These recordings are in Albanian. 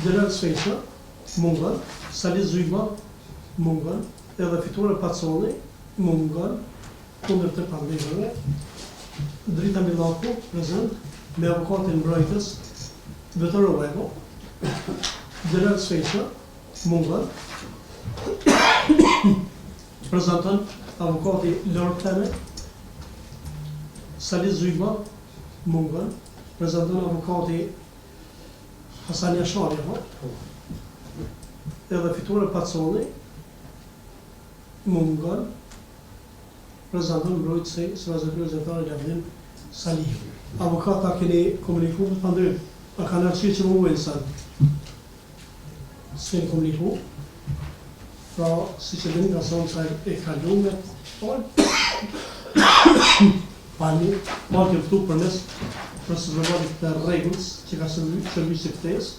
Dërat Sfeqa, mungon, Sali Zyba, mungon, edhe Fitore Pacoli, mungon, kundër të pandemëve, Drita Millaku, prezent, me avokatin mbrojtës, Vetor Owego, Dërat Sfeqa, mungon, prezenton avokati Lord Teme, Sali Zyba, mungon, prezenton avokati Hasani Ashari, edhe Fitore Pacoli, mungon, prezenton mbrojtësi së vazhdimit zyrtar Lavdin Salihu. Avokata keni komunikuar të ndër, a kanë arsye që më uelsan? S'keni komunikuar? Pra, si që dini ka sonë sa e kalume, pani, ma këftu për mes procedurit të rregullës që ka shërbyer si ftesë.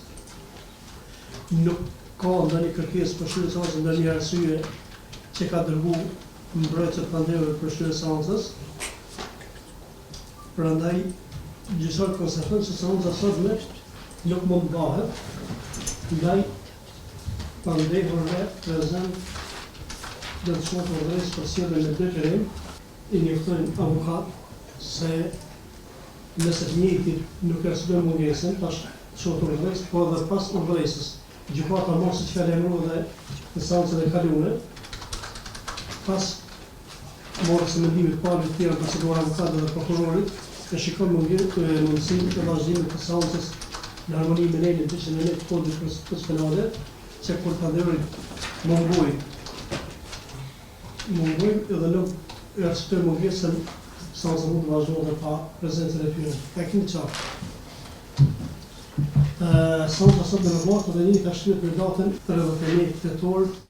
Nuk ka ndonjë kërkesë për shtyllje seancës, ndonjë arsye që ka dërguar mbrojtësit të pandemëve për shtyllje seancës. Prandaj gjyqësorët konstatojnë se seanca sotme nuk mund të bëhet, ndaj pandemëve prezent do të shohë përvejës për sjelljen me detyrim, i njoftojnë avokat se nëse të njëjtit nuk arsyetoj mungesën, tash shohë përvejës, po edhe pas urrësisë. Gjykata mos që ka lajmëruar dhe në seancën e kaluar, pas morës së mendimit parë të tjerë procedura avokatit dhe prokurorit, e shikon mundësinë të vazhdimit të seancës në harmoni me lejen 209 të kodit procedurës penale, që kur pandemërit mungojnë edhe nuk arsyetoj mungesën, seanca mund të vazhdojë pa prezencën e tyre. Ka keni qartë. Seanca sot në Novato dhe një ka shtyr për datën 31 tetor